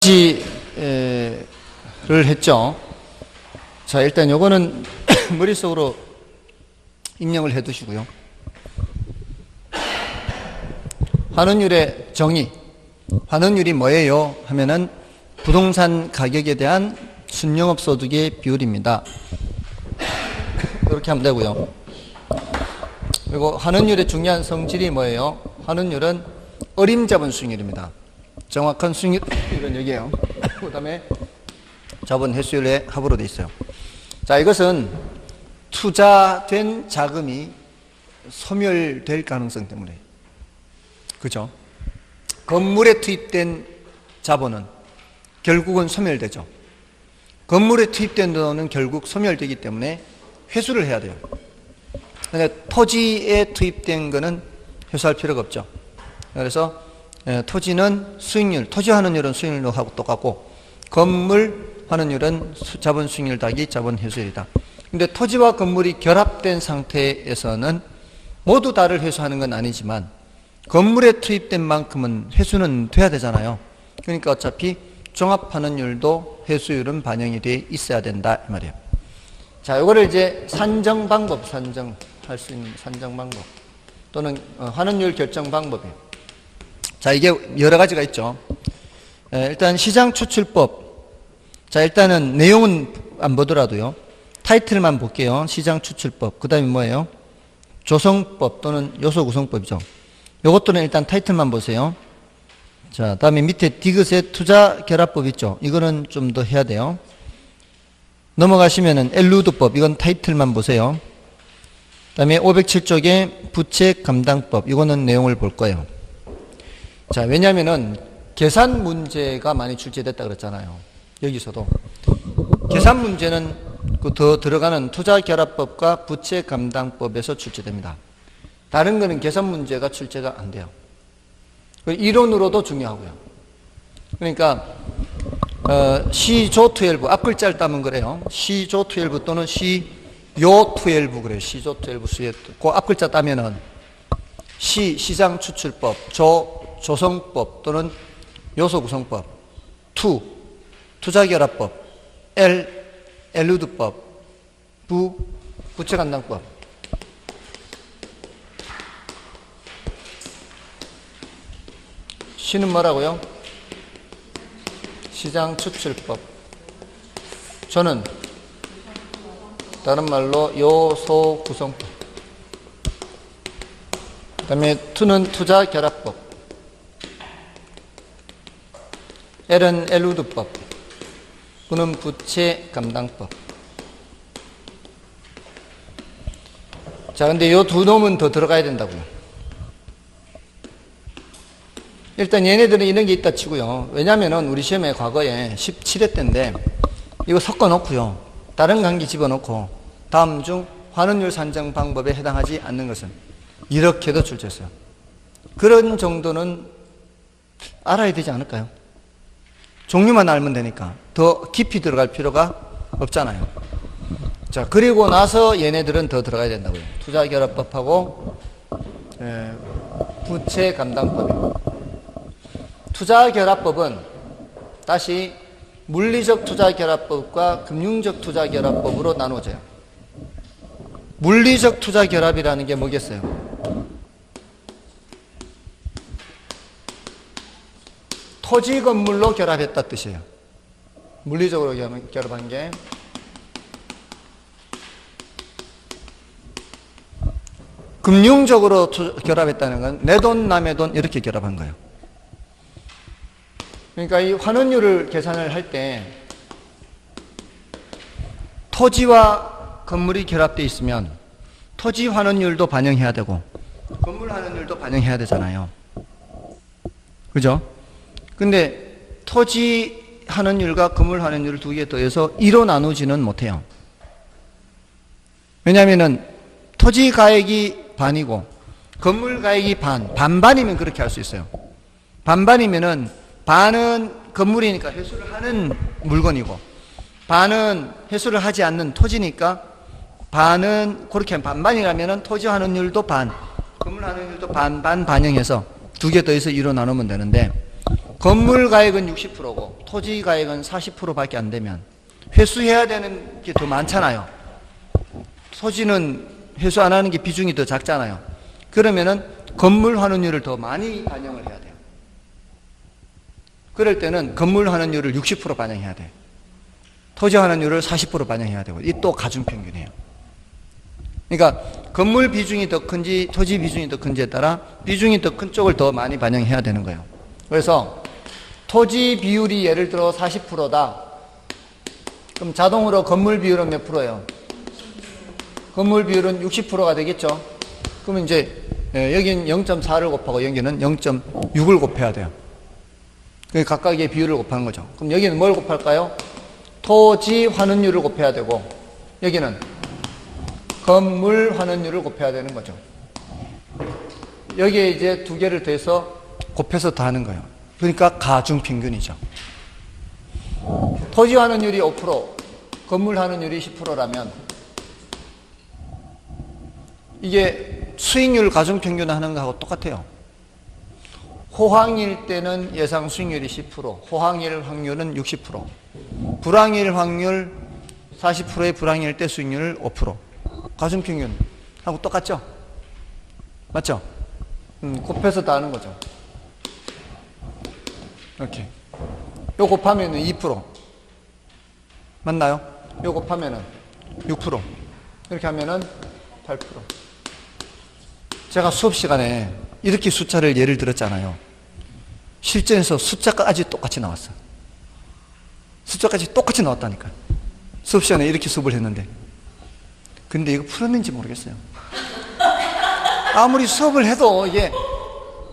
지를 했죠. 자, 일단 요거는 머릿속으로 입력을 해 두시고요. 환원율의 정의. 환원율이 뭐예요? 하면은 부동산 가격에 대한 순영업소득의 비율입니다. 이렇게 하면 되고요. 그리고 환원율의 중요한 성질이 뭐예요? 환원율은 어림잡은 수익률입니다. 정확한 수익률은 여기에요. 그 다음에 자본 회수율의 합으로 되어 있어요. 자, 이것은 투자된 자금이 소멸될 가능성 때문에. 그죠? 건물에 투입된 자본은 결국은 소멸되죠. 건물에 투입된 돈은 결국 소멸되기 때문에 회수를 해야 돼요. 근데 토지에 투입된 거는 회수할 필요가 없죠. 그래서 토지는 수익률, 토지 환원율은 수익률하고 똑같고 건물 환원율은 자본 수익률 더하기 자본 회수율이다. 근데 토지와 건물이 결합된 상태에서는 모두 다를 회수하는 건 아니지만 건물에 투입된 만큼은 회수는 돼야 되잖아요. 그러니까 어차피 종합환원율도 회수율은 반영이 돼 있어야 된다 이 말이에요. 자, 이거를 이제 산정 방법, 산정할 수 있는 산정 방법 또는 환원율 결정 방법이에요. 자, 이게 여러 가지가 있죠. 일단 시장 추출법. 자, 일단은 내용은 안 보더라도요. 타이틀만 볼게요. 시장 추출법. 그 다음에 뭐예요? 조성법 또는 요소 구성법이죠. 요것들은 일단 타이틀만 보세요. 자, 다음에 밑에 디귿의 투자 결합법 있죠. 이거는 좀 더 해야 돼요. 넘어가시면은 엘루드법. 이건 타이틀만 보세요. 다음에 507쪽의 부채 감당법. 이거는 내용을 볼 거예요. 자, 왜냐면은 계산 문제가 많이 출제됐다 그랬잖아요. 여기서도. 계산 문제는 그 더 들어가는 투자 결합법과 부채 감당법에서 출제됩니다. 다른 거는 계산 문제가 출제가 안 돼요. 이론으로도 중요하고요. 그러니까 시조12 앞글자를 따면 그래요. 시조12 또는 시요12 그래요. 시조12 수에 그 앞글자 따면은 시장 추출법, 조성법 또는 요소 구성법, 투자 결합법, 엘루드법, 부채 감당법. 시는 뭐라고요? 시장 추출법. 저는 다른 말로 요소 구성법. 그 다음에 투는 투자 결합법. L은 엘루드법. 부는 부채 감당법. 자, 근데 요 두 놈은 더 들어가야 된다고요. 일단 얘네들은 이런 게 있다 치고요. 왜냐면은 우리 시험에 과거에 17회 때인데 이거 섞어 놓고요. 다른 관계 집어넣고 다음 중 환원율 산정 방법에 해당하지 않는 것은 이렇게도 출제했어요. 그런 정도는 알아야 되지 않을까요? 종류만 알면 되니까 더 깊이 들어갈 필요가 없잖아요. 자, 그리고 나서 얘네들은 더 들어가야 된다고요. 투자 결합법하고 부채 감당법이에요. 투자 결합법은 다시 물리적 투자 결합법과 금융적 투자 결합법으로 나누어져요. 물리적 투자 결합이라는 게 뭐겠어요? 토지 건물로 결합했다 뜻이에요. 물리적으로 결합한 게 금융적으로 결합했다는 건 내 돈 남의 돈 이렇게 결합한 거예요. 그러니까 이 환원율을 계산을 할 때 토지와 건물이 결합되어 있으면 토지 환원율도 반영해야 되고 건물 환원율도 반영해야 되잖아요. 그죠? 근데 토지 환원율과 건물 환원율을 두 개 더해서 2로 나누지는 못해요. 왜냐하면은 토지 가액이 반이고 건물 가액이 반반이면 그렇게 할 수 있어요. 반반이면은 반은 건물이니까 회수를 하는 물건이고 반은 회수를 하지 않는 토지니까 반은 그렇게 반반이라면은 토지 환원율도 반, 건물 환원율도 반반 반영해서 두 개 더해서 2로 나누면 되는데 건물 가액은 60%고 토지 가액은 40%밖에 안 되면 회수해야 되는 게 더 많잖아요. 토지는 회수 안 하는 게 비중이 더 작잖아요. 그러면은 건물 환원율을 더 많이 반영을 해야 돼요. 그럴 때는 건물 환원율을 60% 반영해야 돼요. 토지 환원율을 40% 반영해야 되고, 이 또 가중평균이에요. 그러니까 건물 비중이 더 큰지 토지 비중이 더 큰지에 따라 비중이 더 큰 쪽을 더 많이 반영해야 되는 거예요. 그래서 토지 비율이 예를 들어 40%다. 그럼 자동으로 건물 비율은 몇 프로예요? 건물 비율은 60%가 되겠죠. 그러면 이제 여기는 0.4를 곱하고 여기는 0.6을 곱해야 돼요. 각각의 비율을 곱하는 거죠. 그럼 여기는 뭘 곱할까요? 토지 환원율을 곱해야 되고 여기는 건물 환원율을 곱해야 되는 거죠. 여기에 이제 두 개를 더해서 곱해서 더하는 거예요. 그러니까 가중평균이죠. 토지 환원율이 5%, 건물 환원율이 10%라면 이게 수익률 가중평균 하는 거하고 똑같아요. 호황일 때는 예상 수익률이 10%, 호황일 확률은 60%, 불황일 확률 40%의 불황일 때 수익률 5%. 가중평균하고 똑같죠? 맞죠? 곱해서 다 하는 거죠. 이렇게. 요 곱하면은 2%. 맞나요? 요 곱하면은 6%. 이렇게 하면은 8%. 제가 수업 시간에 이렇게 숫자를 예를 들었잖아요. 실전에서 숫자까지 똑같이 나왔어. 숫자까지 똑같이 나왔다니까. 수업 시간에 이렇게 수업을 했는데. 근데 이거 풀었는지 모르겠어요. 아무리 수업을 해도 이게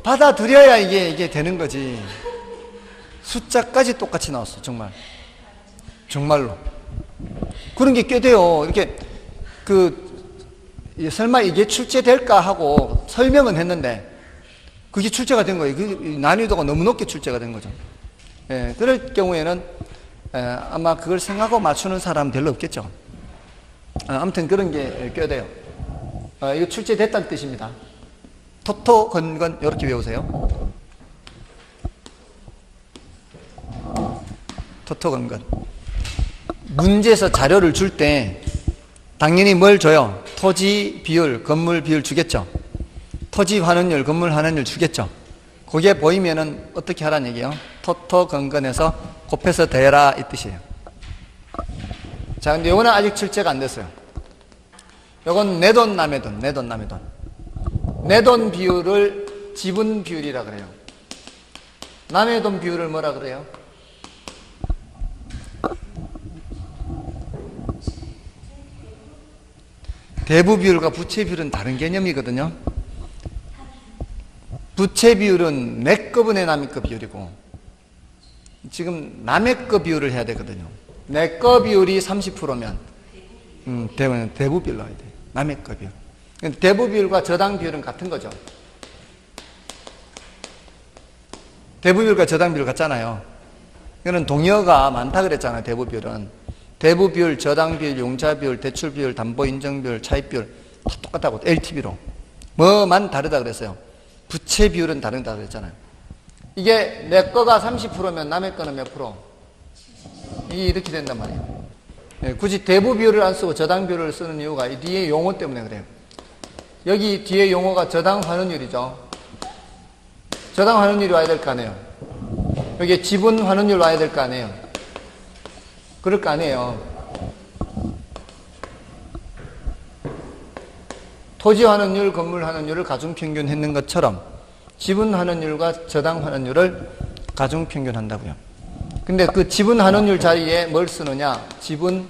받아들여야 이게 되는 거지. 숫자까지 똑같이 나왔어, 정말. 정말로. 그런 게 꽤 돼요. 이렇게, 설마 이게 출제될까 하고 설명은 했는데, 그게 출제가 된 거예요. 그 난이도가 너무 높게 출제가 된 거죠. 예, 그럴 경우에는, 아마 그걸 생각하고 맞추는 사람은 별로 없겠죠. 아무튼 그런 게 꽤 돼요. 이거 출제됐다는 뜻입니다. 토토, 건건, 이렇게 외우세요. 토토, 건건. 문제에서 자료를 줄 때 당연히 뭘 줘요? 토지 비율, 건물 비율 주겠죠. 토지 환원율, 건물 환원율 주겠죠. 그게 보이면은 어떻게 하라는 얘기예요? 토토, 건건해서 곱해서 더해라 이 뜻이에요. 자, 근데 요거는 아직 출제가 안 됐어요. 요건 내 돈, 남의 돈, 내 돈, 남의 돈. 내 돈 비율을 지분 비율이라 그래요. 남의 돈 비율을 뭐라 그래요? 대부 비율과 부채 비율은 다른 개념이거든요. 부채 비율은 내 거분의 남의 거 비율이고, 지금 남의 거 비율을 해야 되거든요. 내 거 비율이 30%면 대부 비율로 해야 돼. 남의 거 비율. 대부 비율과 저당 비율은 같은 거죠. 대부 비율과 저당 비율 같잖아요. 이거는 동의어가 많다 그랬잖아요. 대부 비율은. 대부 비율, 저당 비율, 용자 비율, 대출 비율, 담보 인정 비율, 차입 비율 다 똑같다고. LTV로. 뭐만 다르다 그랬어요. 부채 비율은 다르다 그랬잖아요. 이게 내 거가 30%면 남의 거는 몇 프로? 이게 이렇게 된단 말이에요. 네, 굳이 대부 비율을 안 쓰고 저당 비율을 쓰는 이유가 이 뒤에 용어 때문에 그래요. 여기 뒤에 용어가 저당 환원율이죠. 저당 환원율이 와야 될 거 아니에요. 여기에 지분 환원율 와야 될 거 아니에요. 그럴 거 아니에요. 토지 환원율, 건물 환원율을 가중평균 했는 것처럼 지분 환원율과 저당 환원율을 가중평균 한다고요. 근데 그 지분 환원율 자리에 뭘 쓰느냐? 지분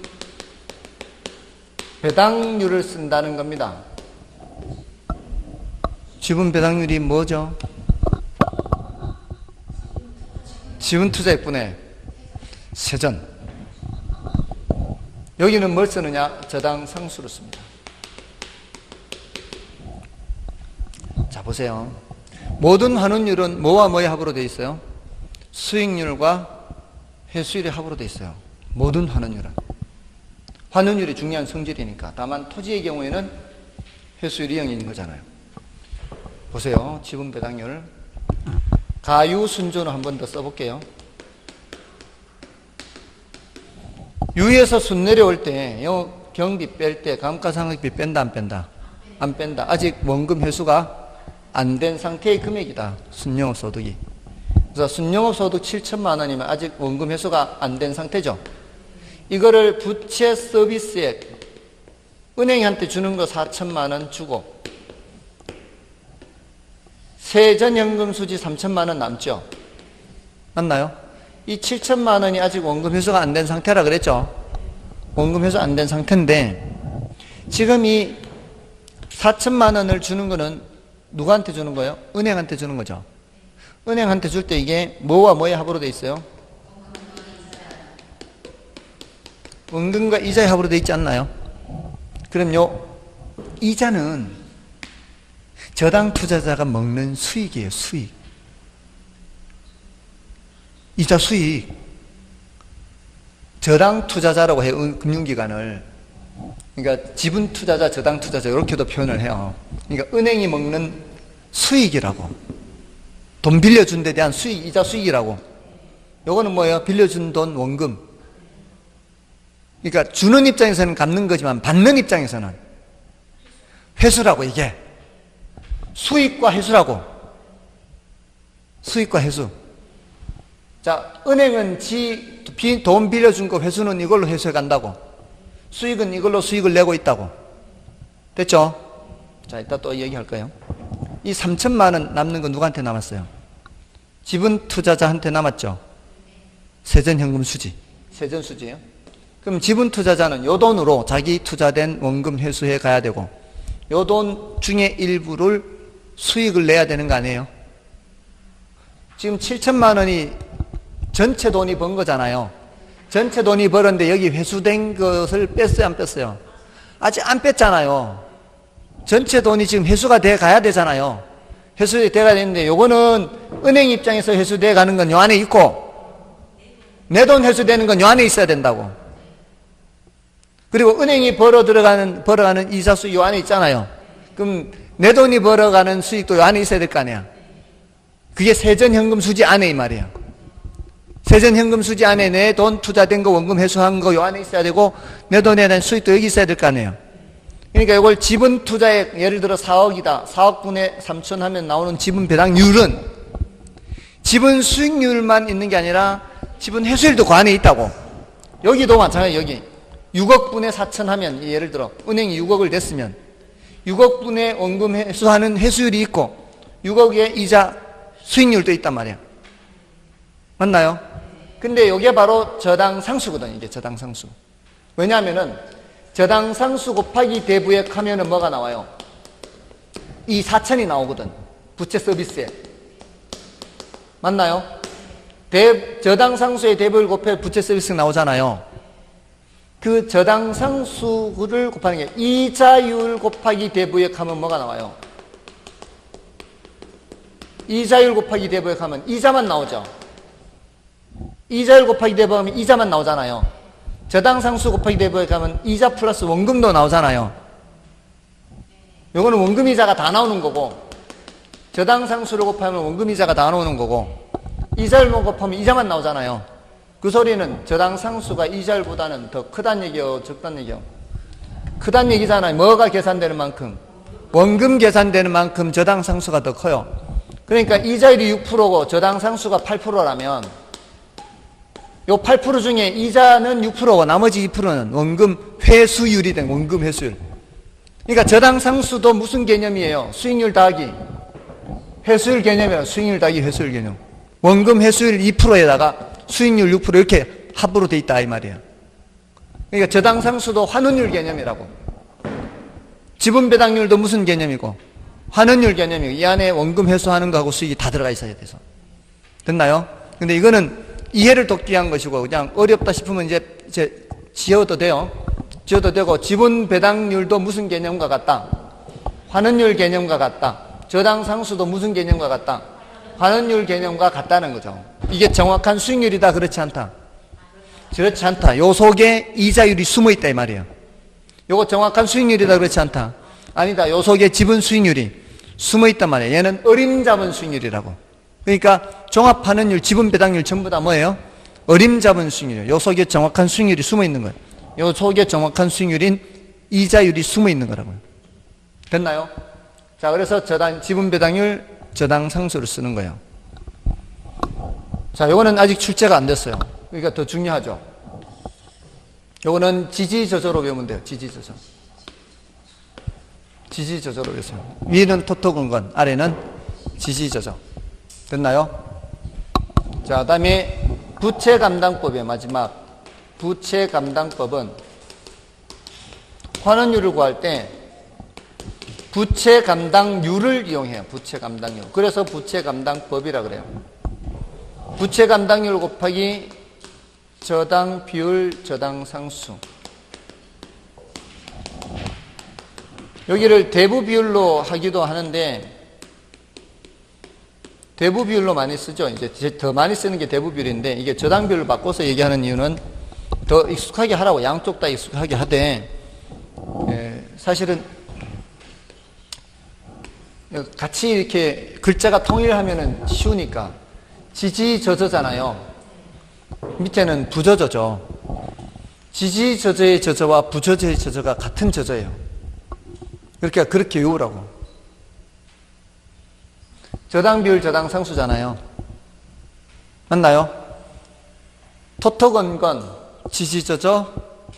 배당률을 쓴다는 겁니다. 지분 배당률이 뭐죠? 지분 투자액분의 세전. 여기는 뭘 쓰느냐? 저당 상수를 씁니다. 자, 보세요. 모든 환원율은 뭐와 뭐의 합으로 되어 있어요? 수익률과 회수율의 합으로 되어 있어요. 모든 환원율은. 환원율이 중요한 성질이니까. 다만 토지의 경우에는 회수율이 0인 거잖아요. 보세요. 지분 배당률. 가유순조는 한 번 더 써볼게요. 유에서 순 내려올 때 경비 뺄 때 감가상각비 뺀다 안 뺀다? 안 뺀다. 아직 원금 회수가 안 된 상태의 금액이다. 순영업소득이. 그래서 순영업소득 7천만 원이면 아직 원금 회수가 안 된 상태죠. 이거를 부채 서비스액 은행한테 주는 거 4천만 원 주고 세전현금 수지 3천만 원 남죠. 맞나요? 이 7천만 원이 아직 원금 회수가 안 된 상태라 그랬죠. 원금 회수 안 된 상태인데 지금 이 4천만 원을 주는 거는 누구한테 주는 거예요? 은행한테 주는 거죠. 은행한테 줄 때 이게 뭐와 뭐의 합으로 돼 있어요? 원금과 이자의 합으로 돼 있지 않나요? 그럼요, 이자는 저당 투자자가 먹는 수익이에요. 수익. 이자 수익. 저당 투자자라고 해요. 금융기관을. 그러니까 지분 투자자, 저당 투자자 이렇게도 표현을 해요. 그러니까 은행이 먹는 수익이라고. 돈 빌려준 데 대한 수익, 이자 수익이라고. 요거는 뭐예요? 빌려준 돈 원금. 그러니까 주는 입장에서는 갚는 거지만 받는 입장에서는 회수라고. 이게 수익과 회수라고. 수익과 회수. 자, 은행은 돈 빌려준 거 회수는 이걸로 회수해 간다고. 수익은 이걸로 수익을 내고 있다고. 됐죠? 자, 이따 또 얘기할 거예요. 이 3천만 원 남는 건 누구한테 남았어요? 지분 투자자한테 남았죠. 세전현금 수지. 세전 수지예요. 그럼 지분 투자자는 요 돈으로 자기 투자된 원금 회수해 가야 되고 요 돈 중에 일부를 수익을 내야 되는 거 아니에요? 지금 7천만 원이 전체 돈이 번 거잖아요. 전체 돈이 벌었는데 여기 회수된 것을 뺐어요, 안 뺐어요? 아직 안 뺐잖아요. 전체 돈이 지금 회수가 돼 가야 되잖아요. 회수돼 가야 되는데 요거는 은행 입장에서 회수돼 가는 건 요 안에 있고 내 돈 회수되는 건 요 안에 있어야 된다고. 그리고 은행이 벌어가는 이자 수익 요 안에 있잖아요. 그럼 내 돈이 벌어가는 수익도 요 안에 있어야 될 거 아니야. 그게 세전현금 수지 안에 이 말이에요. 세전현금 수지 안에 내 돈 투자된 거 원금 회수한 거 요 안에 있어야 되고 내 돈에 대한 수익도 여기 있어야 될 거 아니에요. 그러니까 이걸 지분 투자액 예를 들어 4억이다. 4억분의 3천 하면 나오는 지분 배당률은 지분 수익률만 있는 게 아니라 지분 회수율도 그 안에 있다고. 여기도 마찬가지예요. 여기 6억분의 4천 하면 예를 들어 은행이 6억을 냈으면 6억분의 원금 회수하는 회수율이 있고 6억의 이자 수익률도 있단 말이야. 맞나요? 근데 이게 바로 저당상수거든. 이게 저당상수. 왜냐하면은 저당상수 곱하기 대부액 하면은 뭐가 나와요? 이 4천이 나오거든. 부채 서비스에. 맞나요? 저당상수의 대부액을 곱해 부채 서비스가 나오잖아요. 그 저당상수를 곱하는 게 이자율 곱하기 대부액 하면 뭐가 나와요? 이자율 곱하기 대부액 하면 이자만 나오죠. 이자율 곱하기 대부액 하면 이자만 나오잖아요. 저당상수 곱하기 대부액 하면 이자 플러스 원금도 나오잖아요. 요거는 원금이자가 다 나오는 거고 저당상수를 곱하면 원금이자가 다 나오는 거고 이자율만 곱하면 이자만 나오잖아요. 그 소리는 저당상수가 이자율보다는 더 크다는 얘기요, 적다는 얘기요? 크다는 얘기잖아요. 뭐가 계산되는 만큼? 원금 계산되는 만큼 저당상수가 더 커요. 그러니까 이자율이 6%고 저당상수가 8%라면 요 8% 중에 이자는 6%고 나머지 2%는 원금 회수율이 된 원금 회수율. 그러니까 저당상수도 무슨 개념이에요? 수익률 더하기 회수율 개념이에요. 수익률 더하기 회수율 개념. 원금 회수율 2%에다가 수익률 6% 이렇게 합으로 돼 있다 이 말이에요. 그러니까 저당상수도 환원율 개념이라고. 지분 배당률도 무슨 개념이고? 환원율 개념이고 이 안에 원금 회수하는 거하고 수익이 다 들어가 있어야 돼서. 됐나요? 근데 이거는 이해를 돕기 위한 것이고 그냥 어렵다 싶으면 이제 지어도 돼요. 지어도 되고 지분 배당률도 무슨 개념과 같다? 환원율 개념과 같다. 저당상수도 무슨 개념과 같다? 환원율 개념과 같다는 거죠. 이게 정확한 수익률이다 그렇지 않다? 그렇지 않다. 요 속에 이자율이 숨어있다 이 말이에요. 요거 정확한 수익률이다 그렇지 않다? 아니다. 요 속에 지분 수익률이 숨어있단 말이에요. 얘는 어림잡은 수익률이라고. 그러니까 종합환원율, 지분배당률 전부 다 뭐예요? 어림잡은 수익률이에요. 요 속에 정확한 수익률이 숨어 있는 거예요. 요 속에 정확한 수익률인 이자율이 숨어 있는 거라고요. 됐나요? 자, 그래서 지분배당률 저당 상수를 쓰는 거예요. 자, 요거는 아직 출제가 안 됐어요. 그러니까 더 중요하죠. 요거는 지지저저로 배우면 돼요. 지지저저. 지지저저로 배우세요. 위는 토토건건, 아래는 지지저저. 됐나요? 자, 다음에 부채감당법의 마지막 부채감당법은 환원율을 구할 때 부채감당률을 이용해요. 부채감당률. 그래서 부채감당법이라 그래요. 부채감당률 곱하기 저당 비율, 저당 상수. 여기를 대부 비율로 하기도 하는데 대부 비율로 많이 쓰죠. 이제 더 많이 쓰는 게 대부 비율인데 이게 저당 비율을 바꿔서 얘기하는 이유는 더 익숙하게 하라고, 양쪽 다 익숙하게 하되 사실은 같이 이렇게 글자가 통일하면은 쉬우니까 지지저저잖아요. 밑에는 부저저죠. 지지저저의 저저와 부저저의 저저가 같은 저저예요. 그러니까 그렇게 외우라고. 저당 비율, 저당 상수잖아요. 맞나요? 토토건건, 지지저저,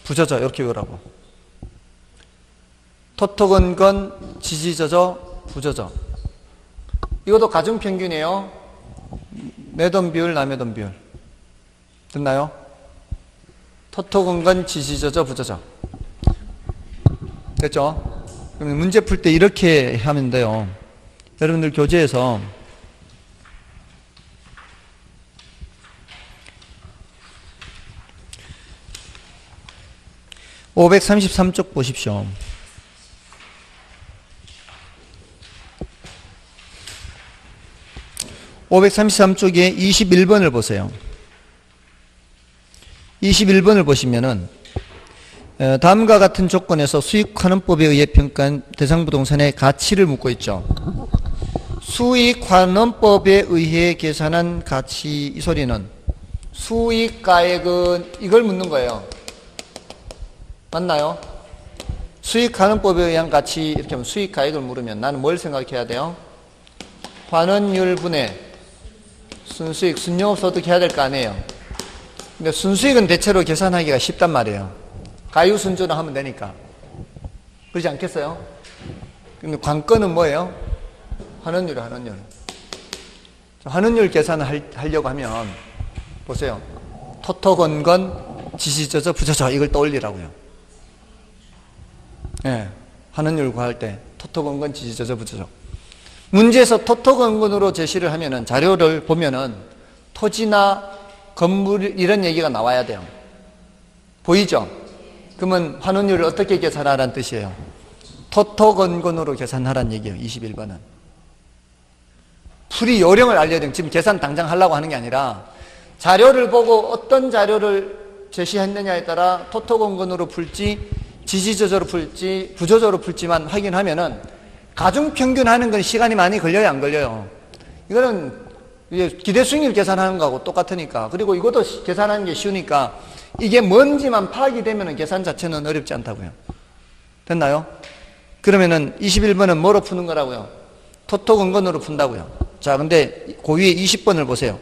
부저저 이렇게 외우라고. 토토건건, 지지저저, 부저저. 이것도 가중평균이에요. 매돈 비율, 남매돈 비율. 됐나요? 토토건건, 지지저저, 부저저. 됐죠? 그럼 문제 풀 때 이렇게 하면 돼요. 여러분들 교재에서 (533쪽) 보십시오. (533쪽에) 21번을 보세요. 21번을 보시면은 다음과 같은 조건에서 수익환원법에 의해 평가한 대상부동산의 가치를 묻고 있죠. 수익환원법에 의해 계산한 가치, 이 소리는 수익가액은 이걸 묻는 거예요. 맞나요? 수익환원법에 의한 가치, 이렇게 하면 수익가액을 물으면 나는 뭘 생각해야 돼요? 환원율 분의 순수익, 순영업소득 해야 될 거 아니에요. 근데 순수익은 대체로 계산하기가 쉽단 말이에요. 가유순조를 하면 되니까. 그러지 않겠어요? 근데 관건은 뭐예요? 환원율, 환원율. 환원율 계산을 하려고 하면, 보세요. 토토건건, 지지저저, 부저저, 이걸 떠올리라고요. 예. 환원율 구할 때, 토토건건, 지지저저, 부저저. 문제에서 토토건건으로 제시를 하면은, 자료를 보면은, 토지나 건물, 이런 얘기가 나와야 돼요. 보이죠? 그러면 환원율을 어떻게 계산하라는 뜻이에요? 토토건건으로 계산하라는 얘기예요. 21번은. 풀이 요령을 알려야 돼요. 지금 계산 당장 하려고 하는 게 아니라 자료를 보고 어떤 자료를 제시했느냐에 따라 토토건건으로 풀지 지지저저로 풀지 부저저로 풀지만 확인하면은 가중평균 하는 건 시간이 많이 걸려요, 안 걸려요? 이거는 기대수익률 계산하는 거하고 똑같으니까. 그리고 이것도 계산하는 게 쉬우니까 이게 뭔지만 파악이 되면 계산 자체는 어렵지 않다고요. 됐나요? 그러면은 21번은 뭐로 푸는 거라고요? 토토건건으로 푼다고요. 자, 근데 그 위에 20번을 보세요.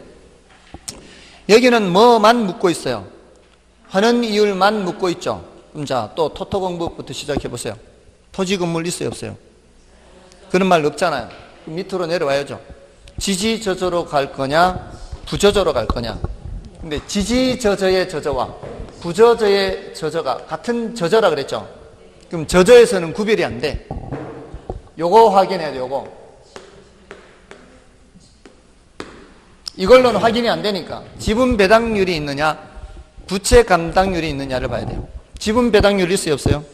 여기는 뭐만 묻고 있어요? 환원 이율만 묻고 있죠. 그럼 자, 또 토토건법부터 시작해 보세요. 토지 건물 있어요, 없어요? 그런 말 없잖아요. 그럼 밑으로 내려와야죠. 지지저저로 갈 거냐, 부저저로 갈 거냐. 근데 지지저저의 저저와 부저저의 저저가 같은 저저라 그랬죠. 그럼 저저에서는 구별이 안 돼. 요거 확인해야 돼, 요거. 이걸로는 확인이 안 되니까 지분 배당률이 있느냐, 부채 감당률이 있느냐를 봐야 돼요. 지분 배당률이 있어요, 없어요?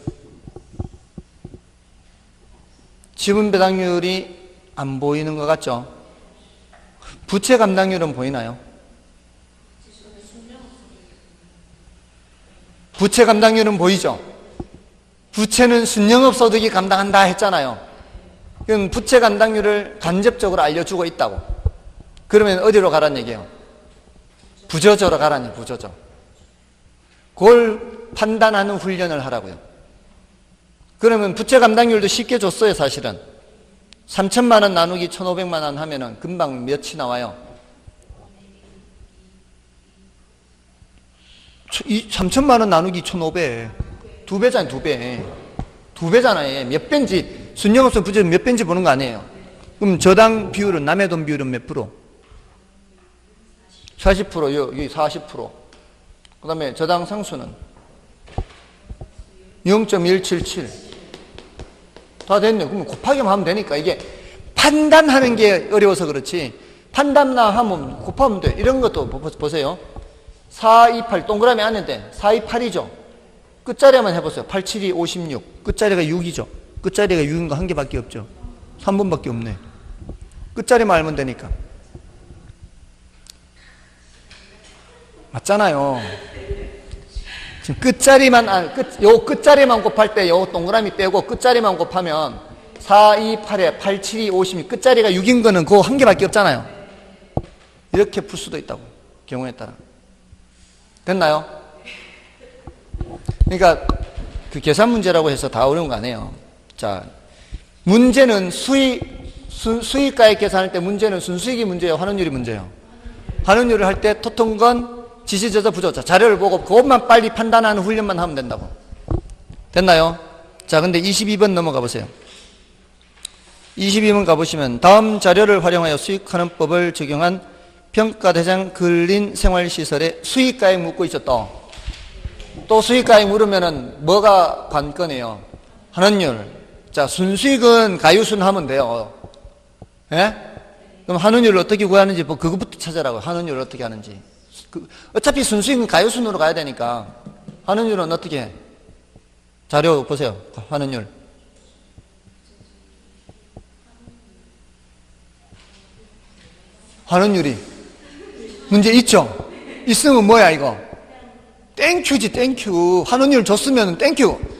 지분 배당률이 안 보이는 것 같죠? 부채 감당률은 보이나요? 부채 감당률은 보이죠? 부채는 순영업소득이 감당한다 했잖아요. 그럼 부채 감당률을 간접적으로 알려주고 있다고. 그러면 어디로 가란 얘기예요? 부저저로 가라는 얘기예요. 부저저. 그걸 판단하는 훈련을 하라고요. 그러면 부채 감당률도 쉽게 줬어요. 사실은 3천만 원 나누기 1,500만 원 하면은 금방 몇이 나와요? 3천만 원 나누기 1,500 두 배잖아요. 두 배잖아요. 몇 배인지 순영업소 부채 몇 배인지 보는 거 아니에요. 그럼 저당 비율은, 남의 돈 비율은 몇 프로? 40%, 여기 40%. 그 다음에 저당 상수는 0.177. 다 됐네. 그러면 곱하기만 하면 되니까. 이게 판단하는 게 어려워서 그렇지, 판단만 하면 곱하면 돼. 이런 것도 보세요. 428 동그라미 안에 428이죠. 끝자리만 해보세요. 8, 7, 2, 56. 끝자리가 6이죠. 끝자리가 6인 거 한 개밖에 없죠. 3번밖에 없네. 끝자리만 알면 되니까. 맞잖아요. 지금 끝자리만, 요 끝자리만 곱할 때 요 동그라미 빼고 끝자리만 곱하면 4, 2, 8에 8, 7, 2, 56. 끝자리가 6인 거는 그거 한 개밖에 없잖아요. 이렇게 풀 수도 있다고. 경우에 따라. 됐나요? 그러니까 그 계산 문제라고 해서 다 어려운 거 아니에요. 자, 문제는 수익가액 계산할 때 문제는 순수익이 문제예요? 환원율이 문제예요? 환원율을 할 때 토통건, 지시저자, 부조자 자료를 보고 그것만 빨리 판단하는 훈련만 하면 된다고. 됐나요? 자, 근데 22번 넘어가 보세요. 22번 가보시면 다음 자료를 활용하여 수익환원법을 적용한 평가대상 근린 생활시설의 수익가액 묻고 있죠. 또 수익가액 물으면은 뭐가 관건이에요? 환원율. 자, 순수익은 가유순 하면 돼요. 예? 그럼 환원율을 어떻게 구하는지 뭐 그것부터 찾아라고요. 환원율을 어떻게 하는지. 어차피 순수익은 가유순으로 가야 되니까 환원율은 어떻게 해? 자료 보세요. 환원율. 환원율이 문제 있죠? 있으면 뭐야 이거? 땡큐지 땡큐. 환원율 줬으면 땡큐.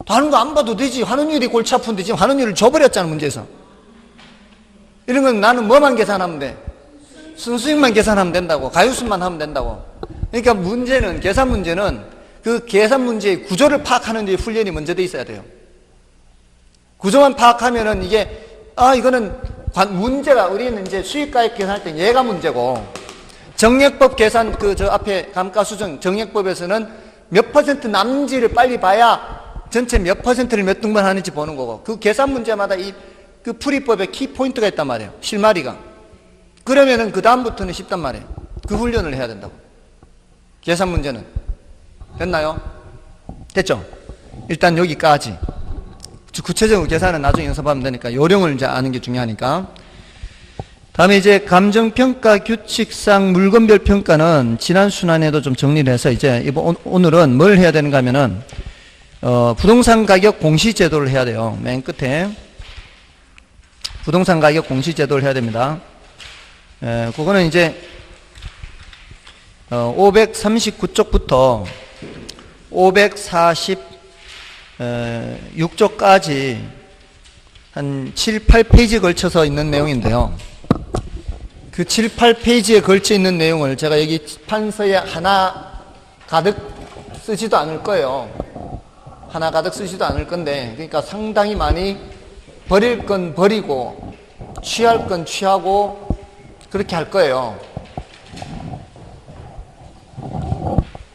다른 거 안 봐도 되지. 환원율이 골치 아픈데 지금 환원율을 줘버렸잖아 문제에서. 이런 건 나는 뭐만 계산하면 돼? 순수익만 계산하면 된다고. 가유수만 하면 된다고. 그러니까 문제는, 계산 문제는 그 계산 문제의 구조를 파악하는 데 훈련이 먼저 돼 있어야 돼요. 구조만 파악하면은 이게 이거는 문제가, 우리는 이제 수익가액 계산할 때 얘가 문제고, 정액법 계산 저 앞에 감가수정 정액법에서는 몇 퍼센트 남는지를 빨리 봐야 전체 몇 퍼센트를 몇 등분 하는지 보는 거고, 그 계산 문제마다 그 풀이법에 키포인트가 있단 말이에요. 실마리가. 그러면은 그 다음부터는 쉽단 말이에요. 그 훈련을 해야 된다고. 계산 문제는. 됐나요? 됐죠? 일단 여기까지. 구체적으로 계산은 나중에 연습하면 되니까 요령을 이제 아는 게 중요하니까. 다음에 이제 감정평가 규칙상 물건별 평가는 지난 순환에도 좀 정리를 해서 이제 오늘은 뭘 해야 되는가 하면은 부동산 가격 공시제도를 해야 돼요. 맨 끝에 부동산 가격 공시제도를 해야 됩니다. 그거는 이제 539쪽부터 546쪽까지 한 7, 8페이지 걸쳐서 있는 내용인데요. 그 7, 8페이지에 걸쳐 있는 내용을 제가 여기 판서에 하나 가득 쓰지도 않을 거예요. 하나 가득 쓰지도 않을 건데, 그러니까 상당히 많이 버릴 건 버리고 취할 건 취하고 그렇게 할 거예요.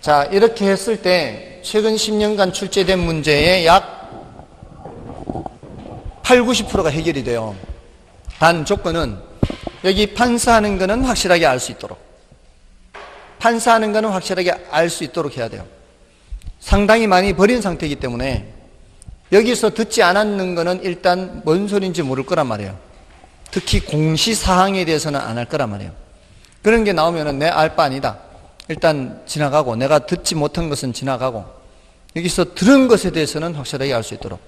자, 이렇게 했을 때 최근 10년간 출제된 문제의 약 8, 90%가 해결이 돼요. 단 조건은 여기 판사하는 거는 확실하게 알 수 있도록, 판사하는 거는 확실하게 알 수 있도록 해야 돼요. 상당히 많이 버린 상태이기 때문에 여기서 듣지 않았는 거는 일단 뭔 소리인지 모를 거란 말이에요. 특히 공시사항에 대해서는 안 할 거란 말이에요. 그런 게 나오면은 내 알 바 아니다. 일단 지나가고, 내가 듣지 못한 것은 지나가고, 여기서 들은 것에 대해서는 확실하게 알 수 있도록.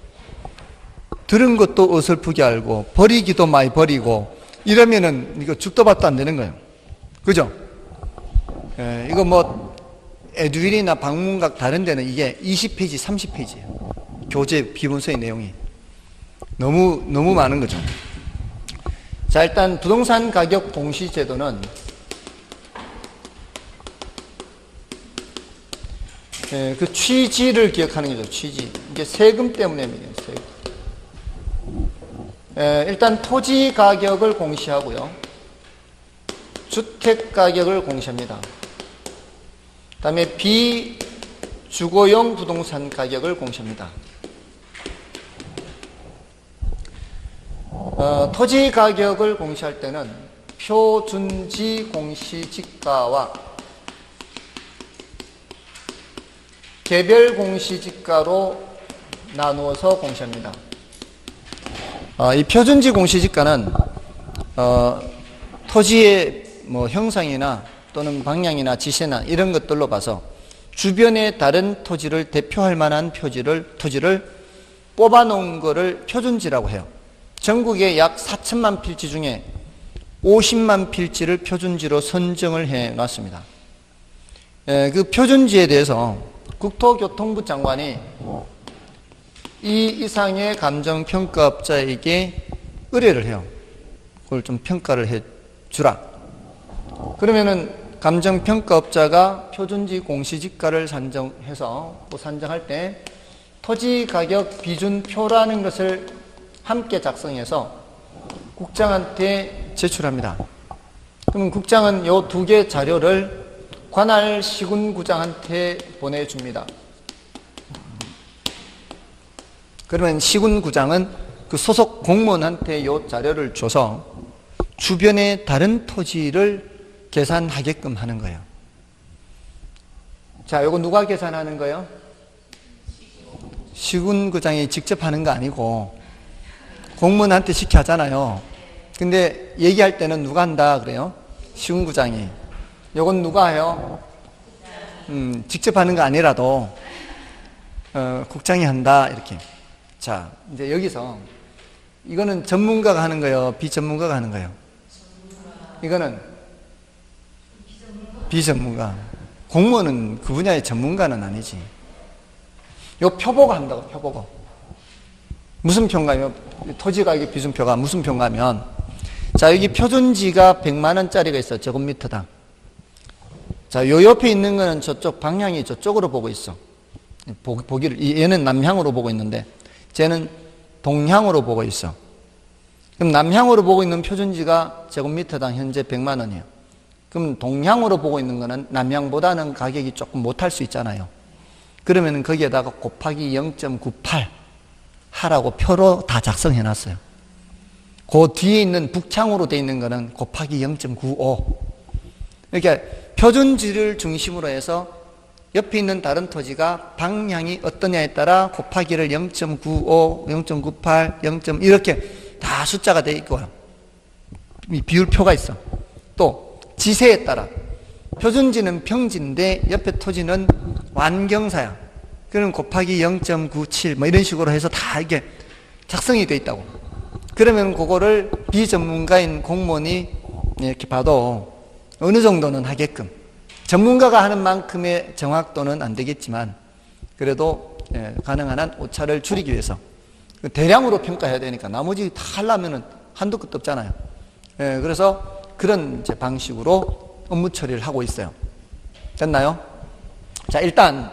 들은 것도 어설프게 알고 버리기도 많이 버리고 이러면은 이거 죽도 밥도 안 되는 거예요. 그죠? 이거 뭐 에듀윌이나 방문각 다른 데는 이게 20페이지, 30페이지예요. 교재 비문서의 내용이 너무 많은 거죠. 자, 일단 부동산 가격 공시제도는 그 취지를 기억하는 거죠. 취지. 이게 세금 때문입니다. 세금. 일단 토지 가격을 공시하고요. 주택 가격을 공시합니다. 그 다음에 비주거용 부동산 가격을 공시합니다. 토지 가격을 공시할 때는 표준지 공시지가와 개별 공시지가로 나누어서 공시합니다. 이 표준지 공시지가는 토지의 뭐 형상이나 또는 방향이나 지세나 이런 것들로 봐서 주변의 다른 토지를 대표할 만한 토지를 뽑아놓은 거를 표준지라고 해요. 전국에 약 4천만 필지 중에 50만 필지를 표준지로 선정을 해놨습니다. 그 표준지에 대해서 국토교통부 장관이 이 이상의 감정평가업자에게 의뢰를 해요. 그걸 좀 평가를 해주라. 그러면은 감정평가업자가 표준지 공시지가를 산정해서 산정할 때 토지가격 비준표라는 것을 함께 작성해서 국장한테 제출합니다. 그러면 국장은 이 두 개 자료를 관할 시군구장한테 보내줍니다. 그러면 시군구장은 그 소속 공무원한테 이 자료를 줘서 주변의 다른 토지를 계산하게끔 하는 거예요. 자, 이거 누가 계산하는 거예요? 시군구장이 직접 하는 거 아니고 공무원한테 시켜 하잖아요. 근데 얘기할 때는 누가 한다 그래요? 시군구장이. 요건 누가 해요? 직접 하는 거 아니라도 국장이 한다 이렇게. 자, 이제 여기서 이거는 전문가가 하는 거예요? 비전문가가 하는 거예요? 이거는 비전문가. 공무원은 그 분야의 전문가는 아니지. 요 표보가 한다고, 표보고. 무슨 표인가요? 토지가격 비준표가 무슨 표인가면, 자, 여기 표준지가 100만 원짜리가 있어, 제곱미터당. 자, 요 옆에 있는 거는 저쪽 방향이 저쪽으로 보고 있어. 보기를, 얘는 남향으로 보고 있는데, 쟤는 동향으로 보고 있어. 그럼 남향으로 보고 있는 표준지가 제곱미터당 현재 100만 원이에요. 그럼 동향으로 보고 있는 거는 남향보다는 가격이 조금 못할 수 있잖아요. 그러면 거기에다가 곱하기 0.98 하라고 표로 다 작성해 놨어요. 그 뒤에 있는 북창으로 돼 있는 거는 곱하기 0.95. 이렇게 표준지를 중심으로 해서 옆에 있는 다른 토지가 방향이 어떠냐에 따라 곱하기를 0.95, 0.98, 0. 이렇게 다 숫자가 돼 있고요. 비율표가 있어. 또 지세에 따라 표준지는 평지인데 옆에 토지는 완경사야. 그럼 곱하기 0.97 뭐 이런 식으로 해서 다 이게 작성이 돼 있다고. 그러면 그거를 비전문가인 공무원이 이렇게 봐도 어느 정도는 하게끔. 전문가가 하는 만큼의 정확도는 안 되겠지만 그래도 가능한 한 오차를 줄이기 위해서 대량으로 평가해야 되니까 나머지 다 하려면은 한도 끝도 없잖아요. 그래서 그런 이제 방식으로 업무 처리를 하고 있어요. 됐나요? 자, 일단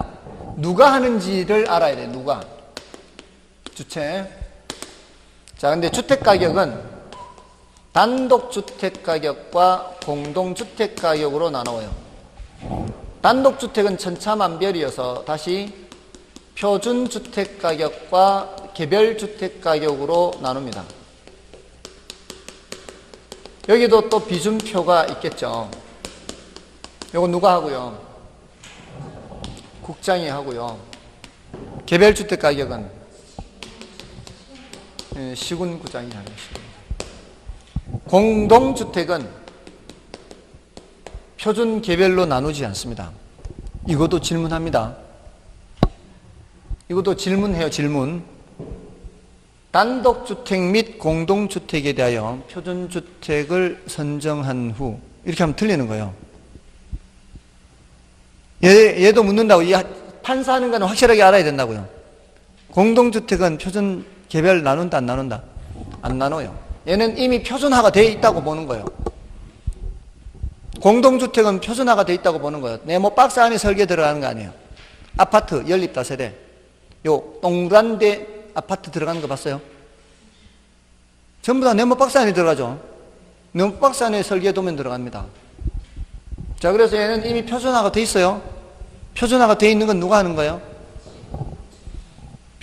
누가 하는지를 알아야 돼. 누가? 주체. 자, 근데 주택 가격은 단독 주택 가격과 공동 주택 가격으로 나눠요. 단독 주택은 천차만별이어서 다시 표준 주택 가격과 개별 주택 가격으로 나눕니다. 여기도 또 비준표가 있겠죠. 이거 누가 하고요? 국장이 하고요. 개별 주택 가격은 시군구장이 하는 것입니다. 공동 주택은 표준 개별로 나누지 않습니다. 이것도 질문합니다. 이것도 질문해요. 질문. 단독주택 및 공동주택에 대하여 표준주택을 선정한 후 이렇게 하면 틀리는 거예요. 얘도 묻는다고. 이 판사하는 거는 확실하게 알아야 된다고요. 공동주택은 표준 개별 나눈다 안 나눈다? 안 나눠요. 얘는 이미 표준화가 되어 있다고 보는 거예요. 공동주택은 표준화가 되어 있다고 보는 거예요. 네모 박스 안에 설계 들어가는 거 아니에요. 아파트 연립 다세대, 요 동그란데 아파트 들어가는 거 봤어요? 전부 다 네모 박스 안에 들어가죠. 네모 박스 안에 설계 도면 들어갑니다. 자, 그래서 얘는 이미 표준화가 되어 있어요. 표준화가 되어 있는 건 누가 하는 거예요?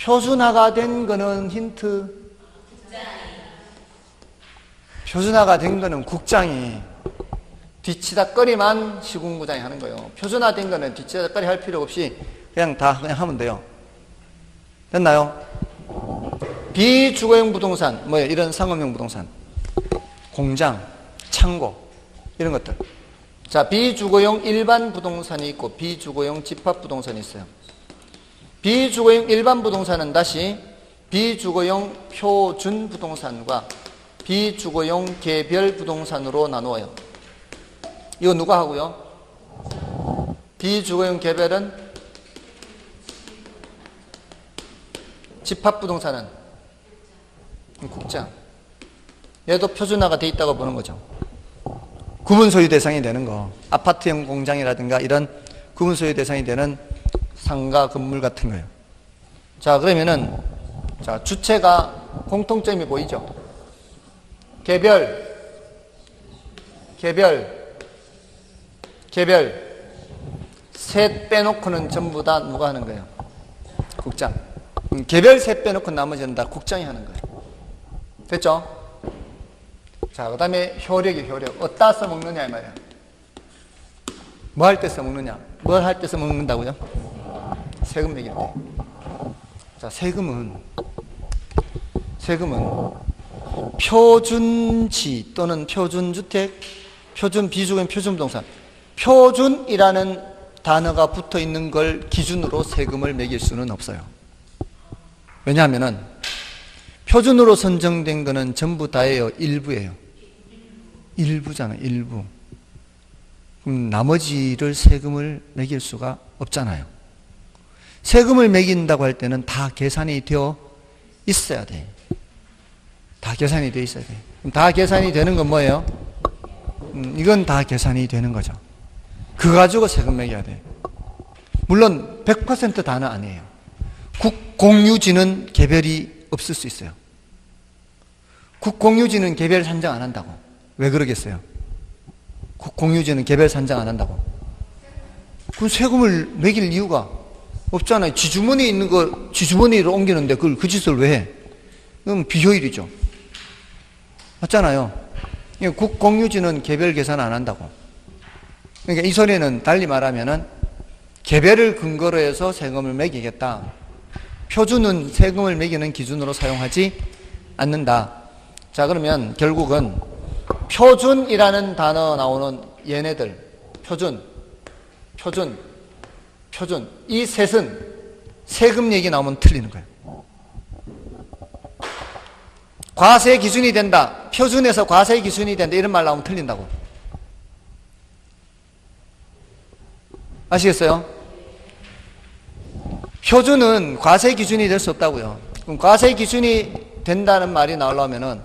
표준화가 된 거는 힌트. 표준화가 된 거는 국장이 뒤치다꺼리만 시군구장이 하는 거예요. 표준화된 거는 뒤치다꺼리 할 필요 없이 그냥 하면 돼요. 됐나요? 비주거용 부동산, 뭐예요? 이런 상업용 부동산, 공장, 창고 이런 것들. 자, 비주거용 일반 부동산이 있고 비주거용 집합 부동산이 있어요. 비주거용 일반 부동산은 다시 비주거용 표준 부동산과 비주거용 개별 부동산으로 나누어요. 이거 누가 하고요? 비주거용 개별은 집합 부동산은 국장. 얘도 표준화가 돼 있다고 보는 거죠. 구분 소유 대상이 되는 거. 아파트형 공장이라든가 이런 구분 소유 대상이 되는 상가 건물 같은 거예요. 자, 그러면은 자, 주체가 공통점이 보이죠? 개별 셋 빼놓고는 전부 다 누가 하는 거예요? 국장. 개별 셋 빼놓고 나머지는 다 국장이 하는 거예요. 됐죠? 자, 그 다음에 효력이 효력. 어디다 써먹느냐 이 말이야. 뭐 할 때 써먹느냐? 뭘 할 때 써먹는다고요? 세금 매길 때. 자, 세금은 표준지 또는 표준주택, 표준 비주거용 표준부동산, 표준이라는 단어가 붙어 있는 걸 기준으로 세금을 매길 수는 없어요. 왜냐하면은 표준으로 선정된 거는 전부 다예요. 일부예요. 일부잖아요. 일부. 그럼 나머지를 세금을 매길 수가 없잖아요. 세금을 매긴다고 할 때는 다 계산이 되어 있어야 돼. 다 계산이 되어 있어야 돼. 그럼 다 계산이 되는 건 뭐예요? 이건 다 계산이 되는 거죠. 그거 가지고 세금 매겨야 돼. 물론 100% 다는 아니에요. 국공유지는 개별이 없을 수 있어요. 국공유지는 개별 산정 안 한다고. 왜 그러겠어요? 국공유지는 개별 산정 안 한다고. 그럼 세금을 매길 이유가 없잖아요. 지주머니에 있는 거 지주머니로 옮기는데 그걸 그 짓을 왜 해? 그럼 비효율이죠. 맞잖아요. 국공유지는 개별 계산 안 한다고. 그러니까 이 소리는 달리 말하면은 개별을 근거로 해서 세금을 매기겠다. 표준은 세금을 매기는 기준으로 사용하지 않는다. 자, 그러면 결국은 표준이라는 단어 나오는 얘네들, 표준. 이 셋은 세금 얘기 나오면 틀리는 거예요. 과세 기준이 된다. 표준에서 과세 기준이 된다. 이런 말 나오면 틀린다고. 아시겠어요? 표준은 과세 기준이 될 수 없다고요. 그럼 과세 기준이 된다는 말이 나오려면은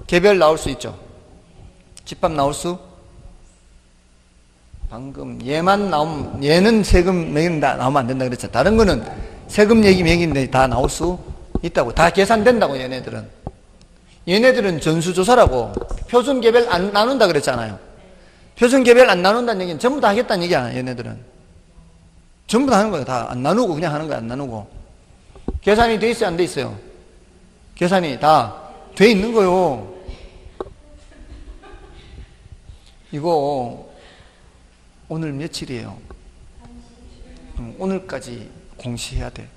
개별 나올 수 있죠. 집합 나올 수? 방금 얘만 나오면 얘는 세금 매긴다 나오면 안 된다 그랬잖아. 다른 거는 세금 얘기 매긴데 다 나올 수 있다고. 다 계산된다고 얘네들은 전수조사라고. 표준 개별 안 나눈다 그랬잖아요. 표준 개별 안 나눈다는 얘기는 전부 다 하겠다는 얘기야. 얘네들은 전부 다 하는 거예요. 다 안 나누고 그냥 하는 거야. 안 나누고. 계산이 돼 있어요? 안 돼 있어요? 계산이 다 돼 있는 거요. 이거 오늘 며칠이에요? 오늘까지 공시해야 돼.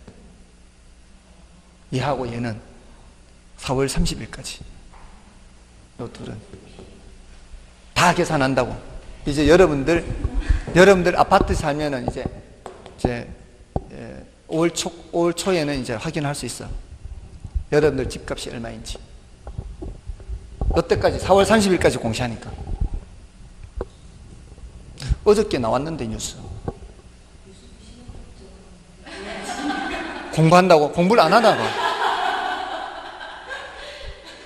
얘하고 얘는 4월 30일까지. 요 둘은 다 계산한다고. 이제 여러분들 아파트 살면은 이제 5월 초에는 이제 확인할 수 있어. 여러분들 집값이 얼마인지. 이때까지 4월 30일까지 공시하니까. 어저께 나왔는데 뉴스. 공부한다고? 공부를 안 하다가.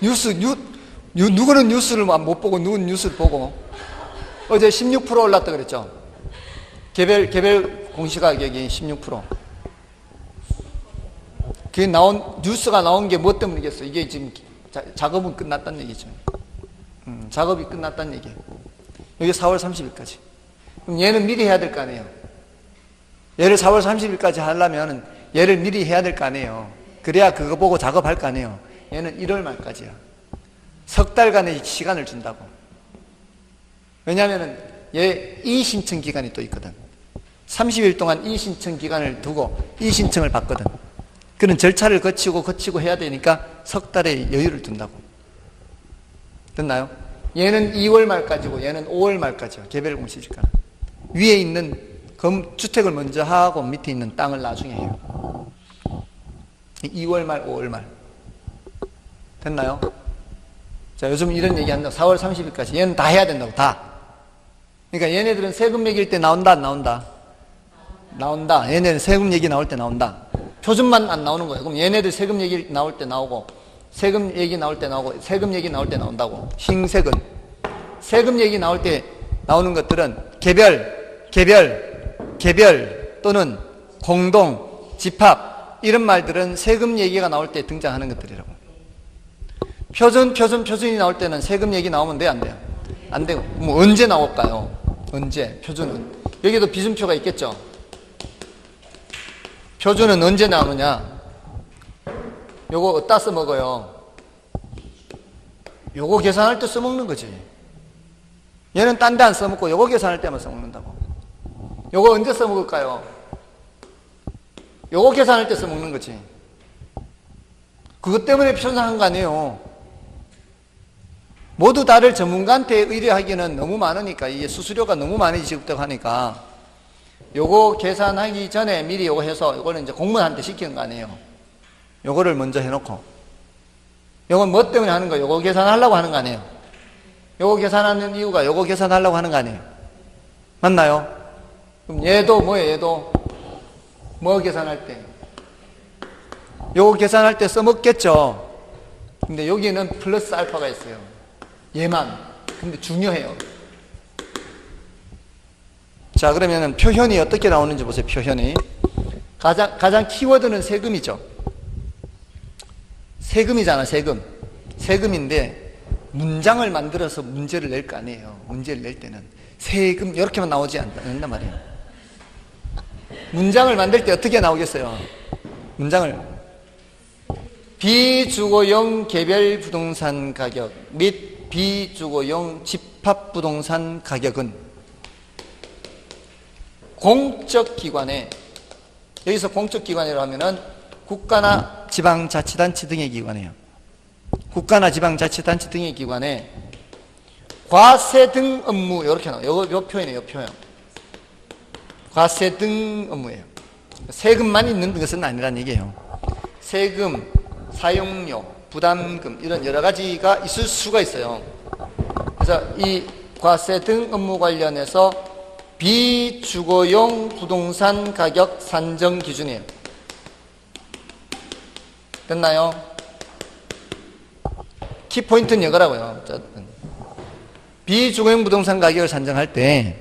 뉴스 누구는 뉴스를 못 보고 누구는 뉴스를 보고. 어제 16% 올랐다 그랬죠. 개별 공시가격이 16%. 그게 뉴스가 나온 게 뭐 때문이겠어? 이게 지금 작업은 끝났다는 얘기죠. 작업이 끝났다는 얘기예요. 여기 4월 30일까지. 그럼 얘는 미리 해야 될 거 아니에요. 얘를 4월 30일까지 하려면 얘를 미리 해야 될 거 아니에요. 그래야 그거 보고 작업할 거 아니에요. 얘는 1월 말까지야. 석 달간의 시간을 준다고. 왜냐하면 얘 이의신청 기간이 또 있거든. 30일 동안 이의신청 기간을 두고 이의신청을 받거든. 그런 절차를 거치고 해야 되니까 석 달의 여유를 둔다고. 됐나요? 얘는 2월 말까지고 얘는 5월 말까지요. 개별공시지가는. 위에 있는 주택을 먼저 하고 밑에 있는 땅을 나중에 해요. 2월 말, 5월 말. 됐나요? 자, 요즘 이런 얘기 한다. 4월 30일까지. 얘는 다 해야 된다고, 다. 그러니까 얘네들은 세금 매길 때 나온다, 안 나온다? 나온다. 얘네들은 세금 얘기 나올 때 나온다. 표준만 안 나오는 거예요. 그럼 얘네들 세금 얘기 나올 때 나오고, 세금 얘기 나올 때 나오고, 세금 얘기 나올 때 나온다고. 흰색은. 세금 얘기 나올 때 나오는 것들은 개별 또는 공동, 집합, 이런 말들은 세금 얘기가 나올 때 등장하는 것들이라고. 표준이 나올 때는 세금 얘기 나오면 돼요, 안 돼요? 안 되고. 뭐 언제 나올까요? 언제? 표준은. 여기도 비준표가 있겠죠? 표준은 언제 나오느냐? 요거 어디다 써먹어요? 요거 계산할 때 써먹는 거지. 얘는 딴 데 안 써먹고 요거 계산할 때만 써먹는다고. 요거 언제 써먹을까요? 요거 계산할 때 써먹는 거지. 그것 때문에 표준화한 거 아니에요. 모두 다를 전문가한테 의뢰하기는 너무 많으니까, 이게 수수료가 너무 많이 지급되고 하니까 요거 계산하기 전에 미리 요거 해서 요거는 이제 공무원한테 시키는 거 아니에요. 요거를 먼저 해놓고, 요건 뭐 때문에 하는 거예요? 요거 계산하려고 하는 거 아니에요. 요거 계산하는 이유가 요거 계산하려고 하는 거 아니에요. 맞나요? 그럼 얘도 뭐예요? 얘도 뭐 계산할 때? 요거 계산할 때 써먹겠죠. 근데 여기는 플러스 알파가 있어요. 얘만. 근데 중요해요. 자, 그러면은 표현이 어떻게 나오는지 보세요. 표현이. 가장 키워드는 세금이죠. 세금이잖아, 세금. 세금인데 문장을 만들어서 문제를 낼 거 아니에요. 문제를 낼 때는 세금 이렇게만 나오지 않는단 말이에요. 문장을 만들 때 어떻게 나오겠어요? 문장을 비주거용 개별 부동산 가격 및 비주거용 집합부동산 가격은 공적기관에, 여기서 공적기관이라고 하면은 국가나 지방자치단체 등의 기관이에요. 국가나 지방자치단체 등의 기관에 과세 등 업무, 이렇게 나와요. 요 표현이에요, 요 표현. 과세 등 업무예요. 세금만 있는 것은 아니란 얘기예요. 세금, 사용료, 부담금, 이런 여러 가지가 있을 수가 있어요. 그래서 이 과세 등 업무 관련해서 비주거용 부동산 가격 산정 기준이에요. 됐나요? 키포인트는 이거라고요. 비주거용 부동산 가격을 산정할 때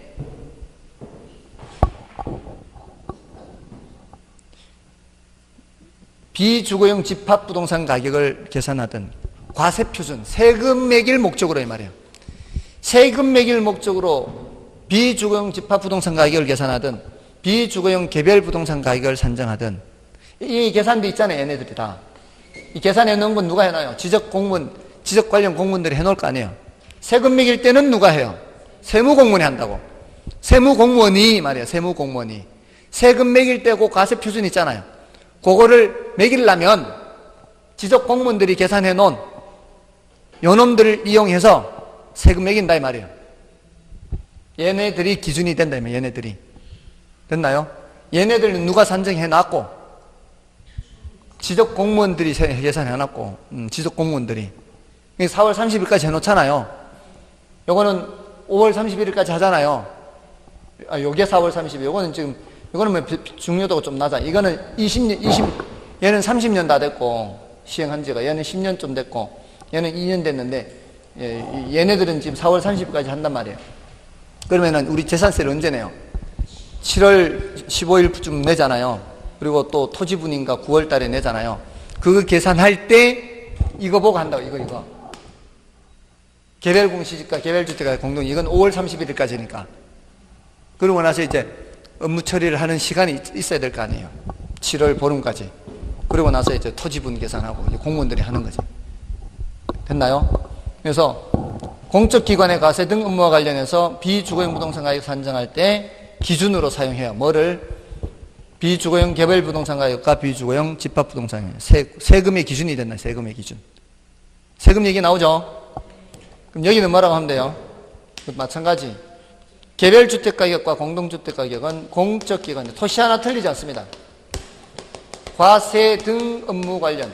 비주거용 집합부동산 가격을 계산하든 과세표준, 세금 매길 목적으로 이 말이에요. 세금 매길 목적으로 비주거용 집합부동산 가격을 계산하든 비주거용 개별부동산 가격을 산정하든 이 계산도 있잖아요. 얘네들이 다. 이 계산해 놓은 건 누가 해놔요? 지적 관련 공무원들이 해놓을 거 아니에요. 세금 매길 때는 누가 해요? 세무공무원이 한다고. 세무공무원이 말이에요. 세무공무원이. 세금 매길 때 그 과세표준 있잖아요. 그거를 매기려면 지적 공무원들이 계산해 놓은 요놈들을 이용해서 세금 매긴다 이 말이에요. 얘네들이 기준이 된다 이 말이에요. 얘네들이. 됐나요? 얘네들은 누가 산정해 놨고 지적 공무원들이 계산해 놨고 지적 공무원들이 4월 30일까지 해놓잖아요. 요거는 5월 31일까지 하잖아요. 요게 4월 30일. 요거는 지금 이거는 뭐 중요도가 좀 낮아. 이거는 얘는 30년 다 됐고, 시행한 지가. 얘는 10년 좀 됐고, 얘는 2년 됐는데, 얘네들은 지금 4월 30일까지 한단 말이에요. 그러면은 우리 재산세를 언제 내요? 7월 15일쯤 내잖아요. 그리고 또 토지분인가 9월 달에 내잖아요. 그거 계산할 때 이거 보고 한다고, 이거. 개별공시지가, 개별주택가 공동, 이건 5월 31일까지니까. 그러고 나서 이제 업무 처리를 하는 시간이 있어야 될 거 아니에요. 7월 보름까지. 그러고 나서 이제 토지분 계산하고 공무원들이 하는 거지. 됐나요? 그래서 공적기관의 과세 등 업무와 관련해서 비주거용 부동산 가격 산정할 때 기준으로 사용해요. 뭐를? 비주거용 개별 부동산 가격과 비주거용 집합 부동산 가격. 세금의 기준이 됐나요? 세금의 기준. 세금 얘기 나오죠? 그럼 여기는 뭐라고 하면 돼요? 마찬가지. 개별주택 가격과 공동주택 가격은 공적기관, 토시 하나 틀리지 않습니다. 과세 등 업무 관련.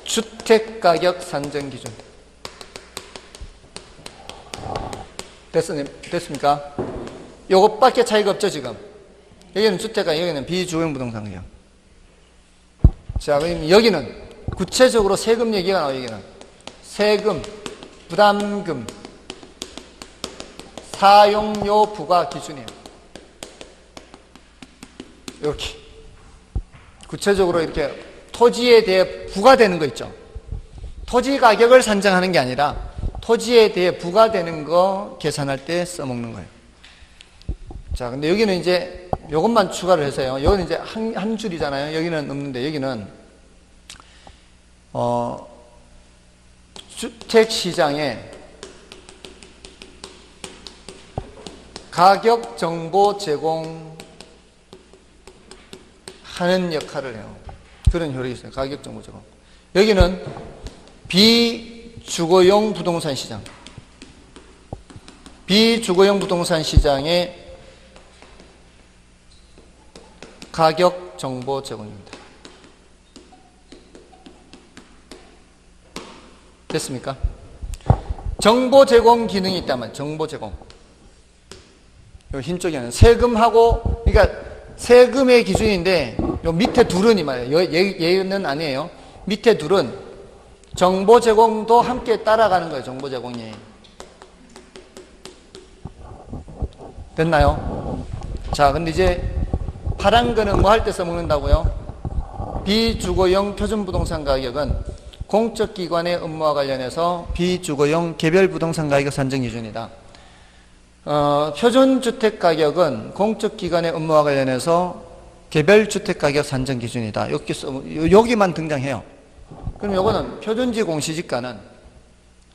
주택가격 산정 기준. 됐습니까? 요것밖에 차이가 없죠, 지금. 여기는 주택가격, 여기는 비주거용 부동산 가격. 자, 그럼 여기는 구체적으로 세금 얘기가 나와요, 여기는. 세금, 부담금, 사용료 부과 기준이에요. 이렇게. 구체적으로 이렇게 토지에 대해 부과되는 거 있죠. 토지 가격을 산정하는 게 아니라 토지에 대해 부과되는 거 계산할 때 써먹는 거예요. 자, 근데 여기는 이제 요것만 추가를 해서요. 여기는 이제 한 줄이잖아요. 여기는 없는데 여기는 주택시장에 가격 정보 제공하는 역할을 해요. 그런 효력이 있어요. 가격 정보 제공. 여기는 비주거용 부동산 시장. 비주거용 부동산 시장의 가격 정보 제공입니다. 됐습니까? 정보 제공 기능이 있다면 정보 제공. 요 흰 쪽에는 세금하고, 그러니까 세금의 기준인데 요 밑에 둘은 이 말이에요. 얘는 아니에요. 밑에 둘은 정보 제공도 함께 따라가는 거예요. 정보 제공이. 됐나요? 자, 근데 이제 파란 거는 뭐 할 때 써먹는다고요? 비주거용 표준부동산 가격은 공적기관의 업무와 관련해서 비주거용 개별부동산 가격 산정 기준이다. 표준주택 가격은 공적기관의 업무와 관련해서 개별주택 가격 산정 기준이다. 여기만 등장해요. 그럼 요거는 표준지 공시지가는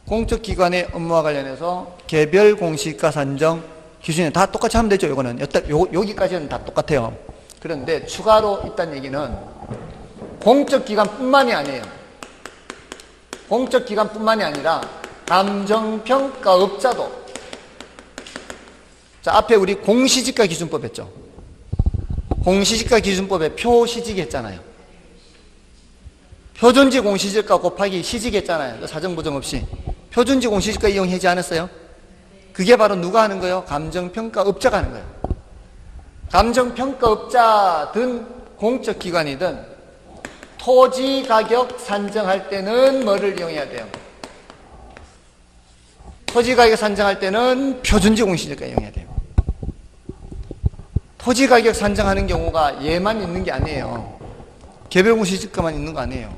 공적기관의 업무와 관련해서 개별 공시지가 산정 기준이 다 똑같이 하면 되죠. 요거는 여기까지는 다 똑같아요. 그런데 추가로 있다는 얘기는 공적기관뿐만이 아니에요. 공적기관뿐만이 아니라 감정평가업자도. 자, 앞에 우리 공시지가 기준법 했죠. 공시지가 기준법에 표시직 했잖아요. 표준지 공시지가 곱하기 시직 했잖아요. 사정보정 없이. 표준지 공시지가 이용하지 않았어요? 그게 바로 누가 하는 거예요? 감정평가업자가 하는 거예요. 감정평가업자든 공적기관이든 토지 가격 산정할 때는 뭐를 이용해야 돼요? 토지 가격 산정할 때는 표준지 공시지가 이용해야 돼요. 토지 가격 산정하는 경우가 얘만 있는 게 아니에요. 개별 공시지가만 있는 거 아니에요.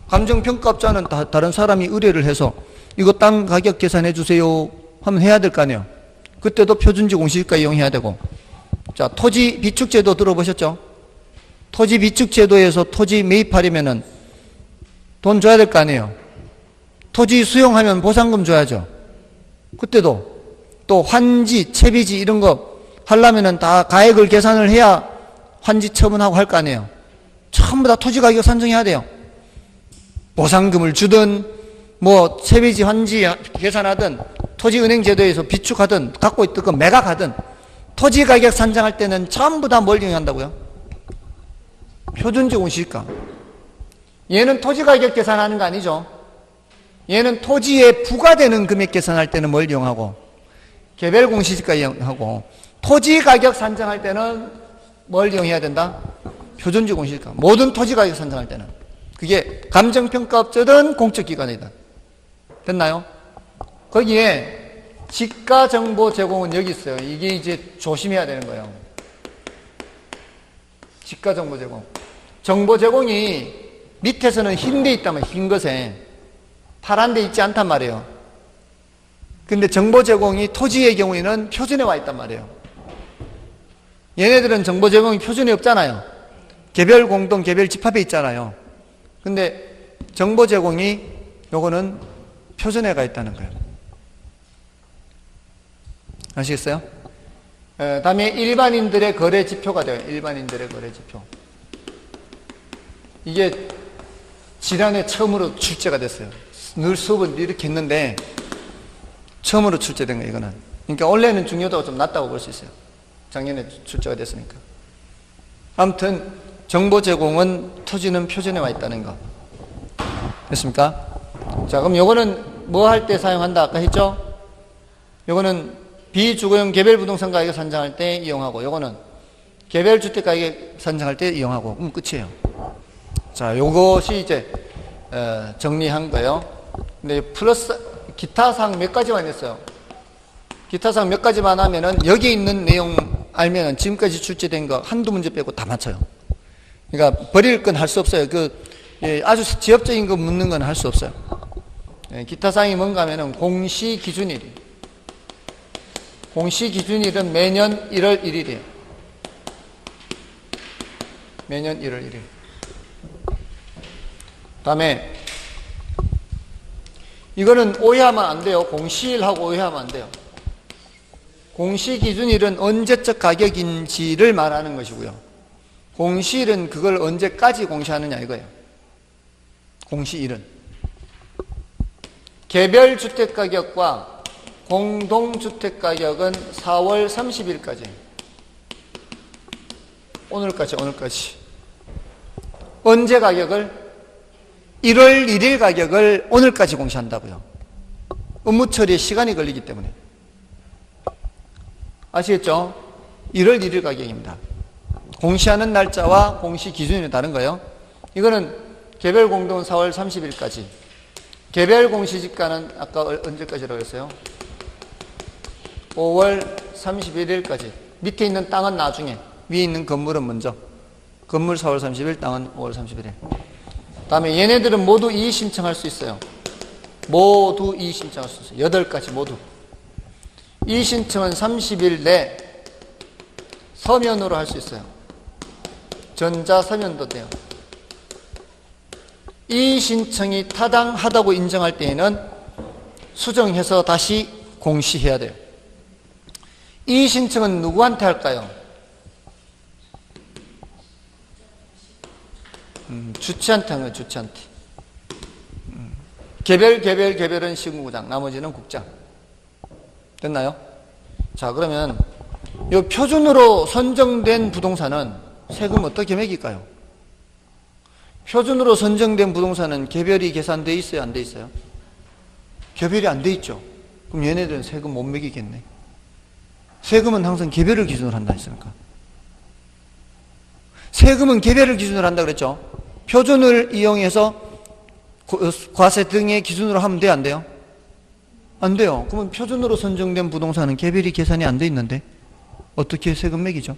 감정평가업자는 다른 사람이 의뢰를 해서 이거 땅 가격 계산해 주세요 하면 해야 될 거 아니에요. 그때도 표준지 공시지가 이용해야 되고. 자, 토지 비축제도 들어보셨죠? 토지 비축제도에서 토지 매입하려면은 돈 줘야 될 거 아니에요. 토지 수용하면 보상금 줘야죠. 그때도 또 환지, 채비지 이런 거 하려면은 다 가액을 계산을 해야 환지 처분하고 할 거 아니에요. 전부 다 토지 가격 산정해야 돼요. 보상금을 주든 뭐 채비지 환지 계산하든 토지은행 제도에서 비축하든 갖고 있던 거 매각하든 토지 가격 산정할 때는 전부 다 뭘 이용한다고요? 표준지 공시지가. 얘는 토지 가격 계산하는 거 아니죠. 얘는 토지에 부과되는 금액 계산할 때는 뭘 이용하고? 개별 공시지가 이용하고. 토지 가격 산정할 때는 뭘 이용해야 된다? 표준지 공시지가. 모든 토지 가격 산정할 때는. 그게 감정평가업체든 공적기관이든. 됐나요? 거기에 지가 정보 제공은 여기 있어요. 이게 이제 조심해야 되는 거예요. 지가 정보 제공. 정보 제공이 밑에서는 흰 데 있다면 흰 것에 파란 데 있지 않단 말이에요. 근데 정보 제공이 토지의 경우에는 표준에 와 있단 말이에요. 얘네들은 정보 제공이 표준이 없잖아요. 개별 공동, 개별 집합에 있잖아요. 근데 정보 제공이 요거는 표준에 가 있다는 거예요. 아시겠어요? 다음에 일반인들의 거래 지표가 돼요. 일반인들의 거래 지표. 이게 지난해 처음으로 출제가 됐어요. 늘 수업은 이렇게 했는데 처음으로 출제된 거예요, 이거는. 그러니까 원래는 중요도가 좀 낮다고 볼 수 있어요. 작년에 출제가 됐으니까. 아무튼 정보 제공은 토지는 표준에 와 있다는 거. 됐습니까? 자, 그럼 요거는 뭐 할 때 사용한다 아까 했죠? 요거는 비주거용 개별 부동산 가격 산정할 때 이용하고, 요거는 개별 주택 가격 산정할 때 이용하고, 끝이에요. 자, 요것이 이제 정리한 거예요. 근데 플러스 기타 사항 몇 가지만 했어요. 기타 사항 몇 가지만 하면은 여기 있는 내용 알면은 지금까지 출제된 거 한두 문제 빼고 다 맞춰요. 그러니까 버릴 건 할 수 없어요. 아주 지엽적인 거 묻는 건 할 수 없어요. 기타 사항이 뭔가 하면은 공시 기준일. 공시 기준일은 매년 1월 1일이에요. 매년 1월 1일. 다음에 이거는 오해하면 안 돼요. 공시일하고 오해하면 안 돼요. 공시기준일은 언제적 가격인지를 말하는 것이고요. 공시일은 그걸 언제까지 공시하느냐 이거예요. 공시일은 개별 주택가격과 공동주택가격은 4월 30일까지. 오늘까지. 언제 가격을? 1월 1일 가격을 오늘까지 공시한다고요. 업무 처리에 시간이 걸리기 때문에. 아시겠죠? 1월 1일 가격입니다. 공시하는 날짜와 공시 기준이 다른 거예요. 이거는 개별 공동은 4월 30일까지. 개별 공시지가는 아까 언제까지라고 했어요? 5월 31일까지. 밑에 있는 땅은 나중에, 위에 있는 건물은 먼저. 건물 4월 30일, 땅은 5월 31일. 다음에 얘네들은 모두 이의 신청할 수 있어요. 모두 이의 신청할 수 있어요. 8가지 모두. 이의 신청은 30일 내 서면으로 할 수 있어요. 전자 서면도 돼요. 이의 신청이 타당하다고 인정할 때에는 수정해서 다시 공시해야 돼요. 이의 신청은 누구한테 할까요? 주체한테 하는 거예요. 주체한테. 개별은 시군구장, 나머지는 국장. 됐나요? 자, 그러면 이 표준으로 선정된 부동산은 세금 어떻게 매길까요? 표준으로 선정된 부동산은 개별이 계산돼 있어요, 안 돼 있어요? 개별이 안 돼 있죠. 그럼 얘네들은 세금 못 매기겠네. 세금은 항상 개별을 기준으로 한다 했으니까. 세금은 개별을 기준으로 한다 그랬죠. 표준을 이용해서 과세 등의 기준으로 하면 돼요, 안 돼요? 안 돼요. 그러면 표준으로 선정된 부동산은 개별이 계산이 안 돼 있는데 어떻게 세금 매기죠?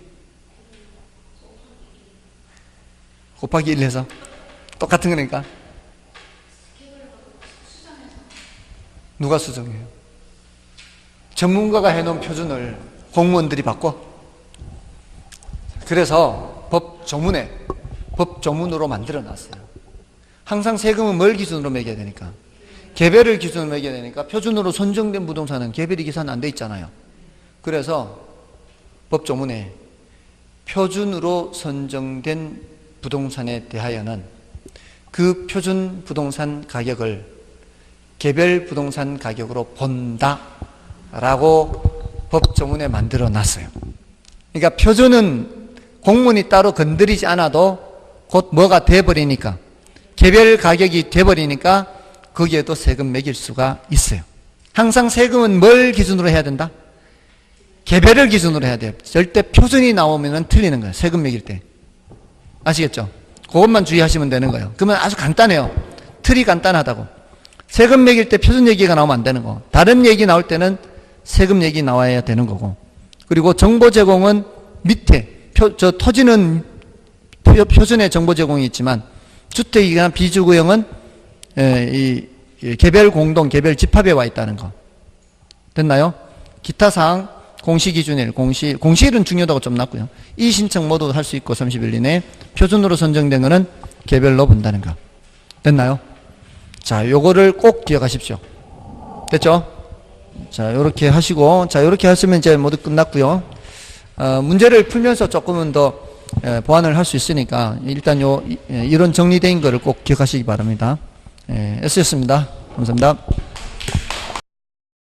곱하기 1 해서 똑같은 거니까. 누가 수정해요? 전문가가 해놓은 표준을 공무원들이 바꿔. 그래서 법조문으로 만들어 놨어요. 항상 세금은 뭘 기준으로 매겨야 되니까? 개별을 기준으로 매겨야 되니까 표준으로 선정된 부동산은 개별이 계산 안 돼 있잖아요. 그래서 법조문에 표준으로 선정된 부동산에 대하여는 그 표준 부동산 가격을 개별 부동산 가격으로 본다 라고 법조문에 만들어 놨어요. 그러니까 표준은 공문이 따로 건드리지 않아도 곧 뭐가 돼버리니까, 개별 가격이 돼버리니까 거기에도 세금 매길 수가 있어요. 항상 세금은 뭘 기준으로 해야 된다? 개별을 기준으로 해야 돼요. 절대 표준이 나오면 틀리는 거예요. 세금 매길 때. 아시겠죠? 그것만 주의하시면 되는 거예요. 그러면 아주 간단해요. 틀이 간단하다고. 세금 매길 때 표준 얘기가 나오면 안 되는 거. 다른 얘기 나올 때는 세금 얘기 나와야 되는 거고. 그리고 정보 제공은 밑에 토지는 표준의 정보 제공이 있지만 주택이나 비주구역은 이 개별 공동, 개별 집합에 와 있다는 거. 됐나요? 기타 사항 공시기준일, 공시일은 중요하다고 좀 놨고요. 이의신청 모두 할 수 있고 30일 이내 표준으로 선정된 거는 개별로 본다는 거. 됐나요? 자, 요거를 꼭 기억하십시오. 됐죠? 자, 요렇게 하시고, 자, 요렇게 하시면 이제 모두 끝났고요. 문제를 풀면서 조금은 더 보완을 할 수 있으니까 일단 이런 정리된 거를 꼭 기억하시기 바랍니다. S였습니다. 감사합니다.